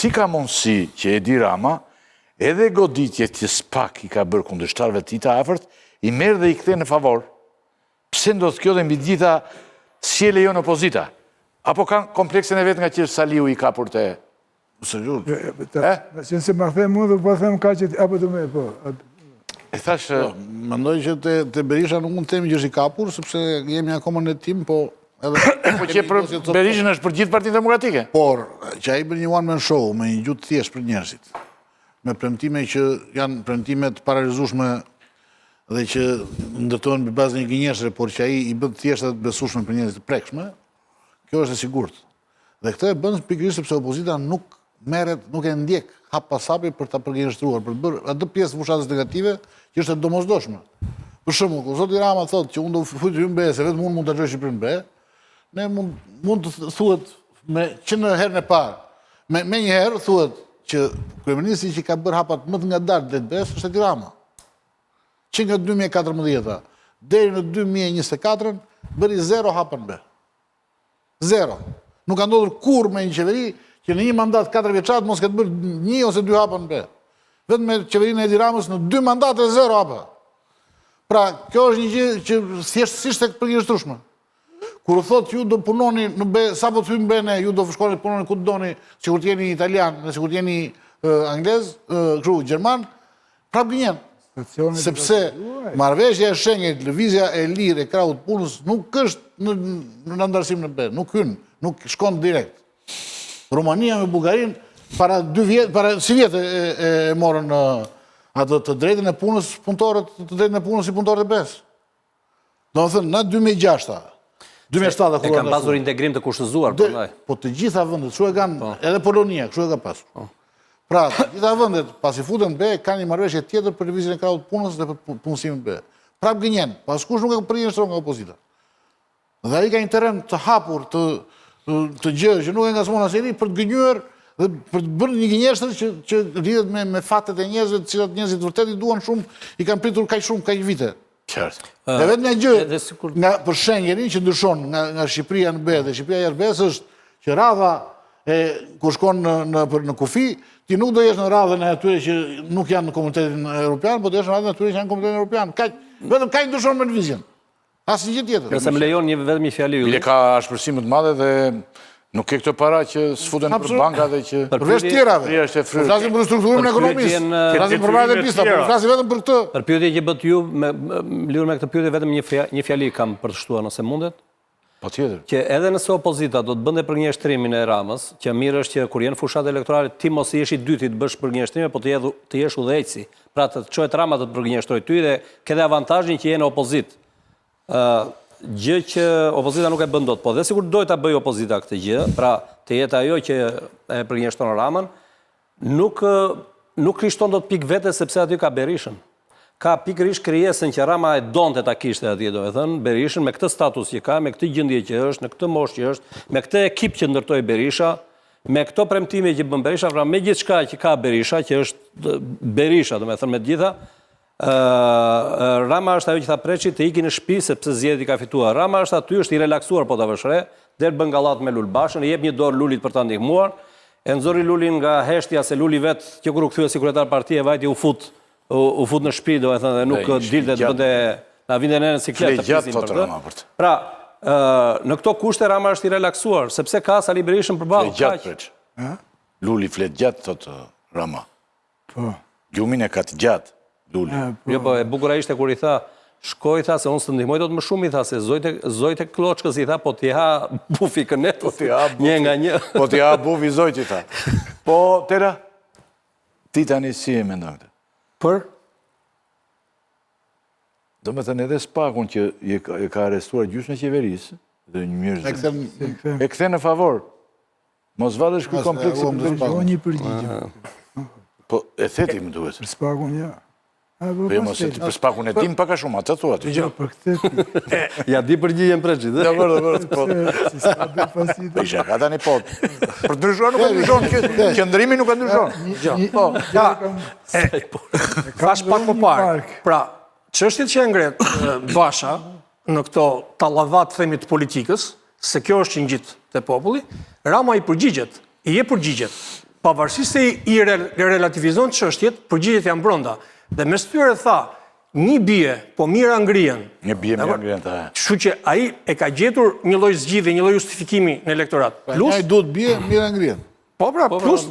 si ka mundësi që Edi Rama, edhe goditje që s'pak i ka bërë kundërshtarëve të të afërt, i merë dhe i kthe në favor. Pse ndodh kjo dhe mbi gjitha si e lejon opozita? Apo kanë kompleksin e vetë nga që Saliu i kapur të... Që se më them mu dhe po them ka që... Apo të me, po... E thash... Mendoj që të Berisha nuk mund të temi që është i kapur, sepse jemi akoma në tim, po... Po që Berishën është për gjithë Partinë Demokratike? Por, që a i bërë një one man show me një gjutë thjesht për njerëzit, me premtime që janë premtime të paralizueshme dhe që ndërtojnë për bazë një gënjeshtëre, por që a i bëtë thjesht dhe të besueshme për njerëzit të prekshme, kjo është e sigurt. Dhe këtë e bënë pikërisht sepse opozita nuk meret, nuk e ndjek hap pas hapi për ta përgjigjëstruar, për të bërë atë pjesë të fushatës negative që është e domosdoshme. Për shembull, kur zoti Rama thotë që unë do fuj ty në be, se vetëm unë mund ta çoj Shqipërinë në be, ne mund të thuhet që në herën e parë, me një herë thuhet që kryeministri që ka bërë hapat më të ngadaltë drejt BE-s është Edi Rama. Që nga 2014 deri në 2024 bëri 0 hapa në be. 0. Nuk ka ndodhur kurrë me një qeveri që në një mandat 4 vjeçar mos ketë bërë 1 ose 2 hapa në be. Vetëm me qeverinë e Edi Ramës në 2 mandate 0 hapa. Pra, kjo është një gjë që thjeshtësisht e përgjigjëstrueshme. Kur u thotë ju do punoni në be, sa po të hymë bene, ju do shkoni të punoni ku të doni, sikur të jeni italian, sikur të jeni anglez, kështu gjerman, prap gënjen. Sepse marrëveshja e Schengen, lëvizja e lirë e krahut punës nuk është në ndarësim në be, nuk hyn, nuk shkon direkt. Romania me Bullgarinë para 2 vjet, para si vjet e morën atë të drejtën e punës punëtorët, të drejtën e punës si punëtorët e BE-s. Domethënë në 2006 2007 e kanë pasur integrim të kushtëzuar, po të gjitha vendet, kështu e kanë, edhe Polonia, kështu e ka pasur. Pra, të gjitha vendet, pasi futen be, kanë një marrëveshje tjetër për lëvizjen e krahut punës dhe për punësimin be. Prap gënjen, paskush nuk e përgjigjëstron nga opozita. Dhe ai ka një terren të hapur, të gjë që nuk e ngasmon asnjëri për të gënjur dhe për të bërë një gënjeshtër që lidhet me fatet e njerëzve, të cilat njerëzit vërtet i duan shumë, i kanë pritur kaq shumë, kaq vite. Dhe vetë një gjë për Schengenin që ndryshon nga Shqipëria në be dhe Shqipëria jashtë BE-s është që radha kur shkon në kufi, ti nuk do jesh në radhën e atyre që nuk janë në komunitetin evropian, po do jesh në radhën e atyre që janë në komunitetin evropian. Vetëm kaq ndryshon me lëvizjen. Asnjë gjë tjetër. Nëse më lejon vetëm një fjali. Bile ka ashpërsim të madhe dhe nuk ke këto para që s'futen për banka dhe që... Përveç tjerave. Flasim për strukturën e ekonomisë. Flasim për marrëdhënie pista, por flasim vetëm për këtë. Për pyetje që bët ju, lidhur me këtë pyetje vetëm një fjali kam për të shtuar nëse mundet. Patjetër. Që edhe nëse opozita do të bënte përgjigjëstrimin e Ramës, që mirë është që kur janë fushat elektorale ti mos jesh i dyti të bësh përgjigjëstrime, po të jesh udhëheqësi. Pra të çohet Rama të përgjigjëstrojë ty dhe ke dhe avantazhin që je në opozitë. Gjë që opozita nuk e bën dot, po dhe sikur dojë ta bëjë opozita këtë gjë, pra të jetë ajo që e përgjigjëstron Ramën, nuk krishton dot pikë vete sepse aty ka Berishën. Ka pikërisht krijesën që Rama e donte ta kishte atje, domethënë Berishën me këtë status që ka, me këtë gjendje që është, në këtë moshë që është, me këtë ekip që ndërtoi Berisha, me këto premtime që bën Berisha, pra me gjithçka që ka Berisha, që është Berisha, domethënë me të gjitha, Rama është ajo që tha Preçi të iki në shtëpi sepse zgjedhjet i ka fituar. Rama është aty, është i relaksuar po ta vësh re, del bën gallat me Lulbashën, i jep një dorë Lulit për ta ndihmuar, e nxorri Lulin nga heshtja se Luli vet që kur u kthye si kryetar partie vajti u fut në shtëpi, domethënë dhe nuk dilte të bënte na vinte në ciklet të pisin për të. Pra, në këto kushte Rama është i relaksuar sepse ka Sali Berishën përballë. Flet gjatë. Luli flet gjatë thotë Rama. Po. Gjumin e ka të gjatë. Jo, po e bukura ishte kur i tha, shkoj, tha, se unë së të ndihmoj do të më shumë, i tha, se zojt e kloçkës, i tha, po t'i ha bufi kënetës, një nga një. Po t'i ha bufi zojt, i tha. Po, Tera, ti tani si e mendon këtë? Për? Do me thënë edhe Spakun që e ka arrestuar gjysmë e qeverisë, dhe një mirë e kthe në favor. Mos vadësh ky kompleks një përgjigje. Po, e theti më duhet. Për Spakun, ja. Po jo, mos e ti për Spakun e dim paka shumë, atë thua ti. Jo, për këtë. Ja di përgjigjen Preçit. Ja, vërë, po. Si s'ka bërë pasit. Po isha ka tani po. Për ndryshuar nuk e ndryshon, qëndrimi nuk e ndryshon. Po, Thash pak më parë. Pra, çështjet që e ngret Basha në këto tallavat themi të politikës, se kjo është që ngjit te populli, Rama i përgjigjet, i jep përgjigjet. pavarësisht se i relativizon çështjet, përgjigjet janë brenda. Dhe mes tyre tha, një bie, po mira ngrihen. Një bie mira ngrihen ta. Kështu që ai e ka gjetur një lloj zgjidhje, një lloj justifikimi në elektorat. Plus ai duhet bie mira ngrihen. Po pra, plus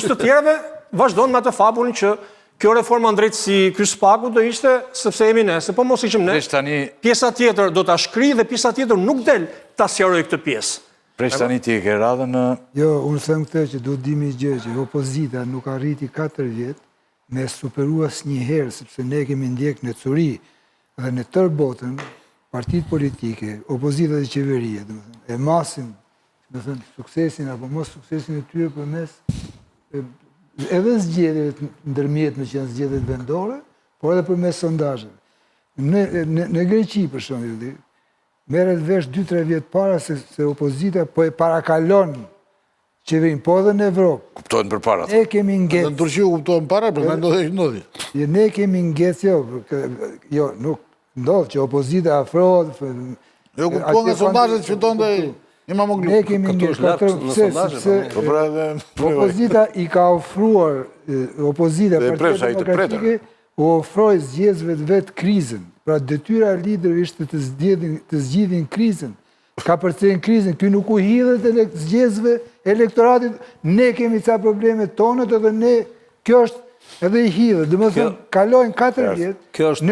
të tjerëve vazhdon me atë fabulin që kjo reforma drejtësi, ky spaku do ishte sepse jemi ne, se po mos ishim ne. Pjesa tjetër do ta shkri dhe pjesa tjetër nuk del ta sqaroj këtë pjesë. Presh tani ti e ke radhën në... Jo, unë them këtë që duhet dimi gjë që opozita nuk arriti 4 vjetë me superu asnjëherë, sepse ne kemi ndjek në curi dhe në tërë botën, partitë politike, opozita dhe qeveria, e masin, suksesin apo mos suksesin e tyre përmes edhe zgjedhjeve ndërmjet me që janë zgjedhjet vendore, por edhe përmes sondazheve. Në Greqi, për shembull, merret vesh 2-3 vjet para se opozita po e parakalon qeverin, po edhe në Evropë. Kuptohen për para. Ne kemi ngec. Në Turqi u kuptohen para, për ndodhi. Ne kemi ngec, jo, nuk ndodh që opozita afrohet. Jo, kuptohen nga sondazhet që fiton dhe Imamoglu. Ne kemi ngec, sepse opozita i ka ofruar, opozita Partia Demokratike u ofroi zgjedhësve vetë krizën. Pra detyra e liderëve ishte të zgjidhin krizën. Ka përcjellën krizën, ky nuk u hidhet zgjedhësve elektoratit, ne kemi ca problemet tonët edhe ne, kjo është edhe i hidhet. Domethënë, kalojnë 4 vjet. Kjo është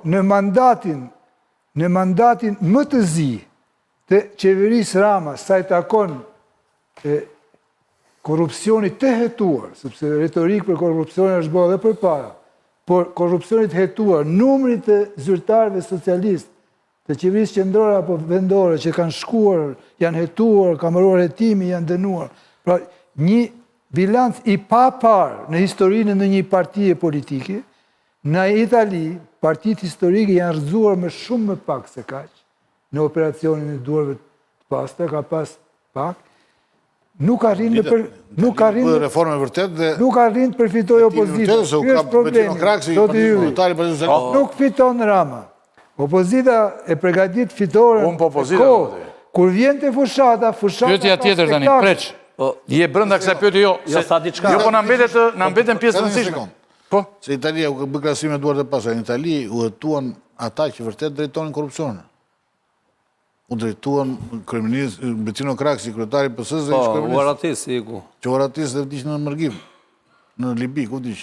në mandatin më të zi të qeverisë Rama, sa i takon korrupsionit të hetuar, sepse retorikë për korrupsionin është bërë edhe përpara, por korrupsionit hetuar, numrit të zyrtarëve socialistë, të qeverisë qendrore apo vendore që kanë shkuar, janë hetuar, kameruar hetimi, janë dënuar. Pra, një bilanc i papar në historinë në një partie politike, në Itali, partitë historike janë rrëzuar me shumë më pak se kaq, në operacionin e duarve të pastra, ka pas pak, nuk arrin të përfitoj opozita. Kjo është problemi. Nuk fiton Rama. Opozita e përgatit fitore kur vjen të fushata Pyetja tjetër tani, preq. Je brenda kësaj pyetje jo. Jo, po na mbeten pjesë të rëndësishme. Po? Se Italia u bë krahasim me duart e pastra. Në Itali u hetuan ata që vërtet drejtonin korrupsionin. U drejtuan kryeminist Bettino Craxi, kryetari i PS-së dhe kryeminist. Po, Uratis iku. Që Uratis dhe vdiq në Mërgim. Në Libi, ku vdiq?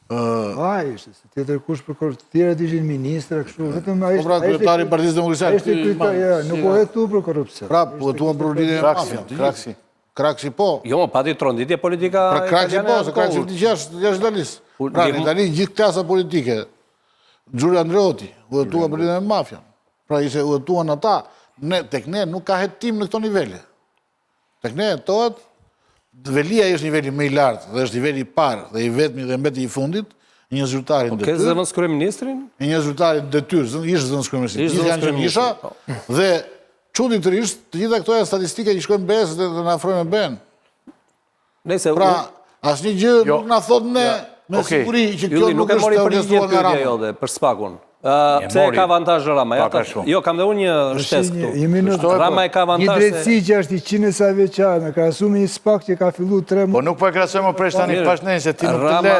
Ishte, se tjetër kush për korrupsion, tjerët ishin ministra, kështu, vetëm ai ishte. Po pra, kryetari i Partisë Demokratike. Nuk u hetu për korrupsion. Pra, u hetuan për lidhje me mafian. Craxi po. Jo, pati tronditje politika italiane. Pra Craxi po, se Craxi vdiq jashtë Italisë. Pra, në Itali gjithë klasa politike, Giulio Andreotti, u hetuan për lidhje me mafian. Pra, ishe u hetuan ata, tek ne nuk ka hetim në këto nivele. Tek ne hetohet, Velia është niveli më i lartë dhe është niveli i parë dhe i vetmi dhe mbeti i fundit, një zyrtarin detyrë. Ke zëvendës kryeministrin? Një zyrtarin detyrë, ishte zëvendës kryeministrin. Gjithë janë që isha dhe çuditërisht të gjitha këto janë statistike që shkojnë BE-s dhe na afrojnë me BE-n. Pra, asnjë gjë nuk na thot ne me siguri që kjo nuk është orkestruar nga Rama. Për spakun. Pse ka avantazh Rama? Jo, kam dhe unë një shtesë. Rama e ka avantazh. Një drejtësi që është i 100 sa vjeçare, me krahasim me një spak që ka filluar 3 muaj. Po nuk po e krahasojmë presh tani pashnen se ti nuk të le.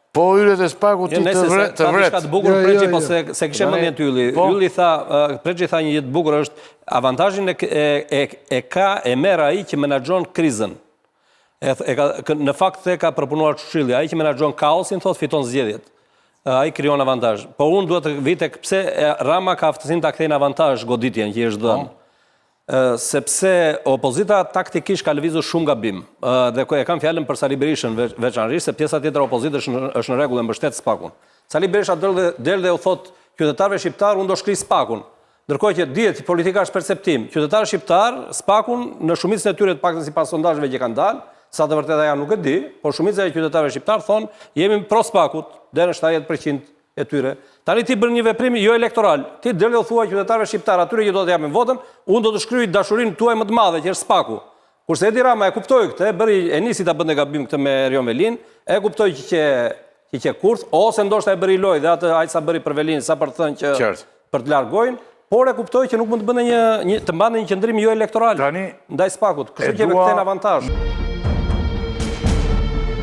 Po ylet e spakut ti të vret. Ka të bukur Preçi, po se kishe mendjen ty Ylli. Ylli tha, Preçi tha një gjë të bukur është avantazhin e merr ai që menaxhon krizën. Në fakt e ka përpunuar Këshilli, ai që menaxhon kaosin thot fiton zgjedhjet. Ai krijon avantazh. Po unë duhet të vi tek pse Rama ka aftësinë ta kthejnë avantazh goditjen që i është dhënë. Sepse opozita taktikisht ka lëvizur shumë gabim. Dhe e kam fjalën për Sali Berishën veçanërisht, se pjesa tjetër e opozitës është në rregull e mbështet spakun. Sali Berisha del dhe u thot qytetarëve shqiptar unë do shkris spakun. Ndërkohë që dihet politikash perceptim, qytetarët shqiptar spakun në shumicën e tyre të paktën sipas sondazheve që kanë dalë, sa të vërteta janë nuk e di, por shumica e qytetarëve shqiptar thonë jemi pro spakut, deri në 70% e tyre. Tani ti bën një veprim jo elektoral. Ti del dhe u thua qytetarëve shqiptar atyre që do të japin votën, unë do të shkryj dashurinë tuaj më të madhe që është spaku. Kurse Edi Rama e kuptoi këtë, e nisi ta bënte gabim këtë me Rion Velin, e kuptoi që kurth, ose ndoshta e bëri lojë dhe atë aq sa bëri për Velin, sa për të thënë që për të largojnë, por e kuptoi që nuk mund të bënte të mbante një qendrim jo elektoral ndaj spakut. Kështu që me kthen avantazh.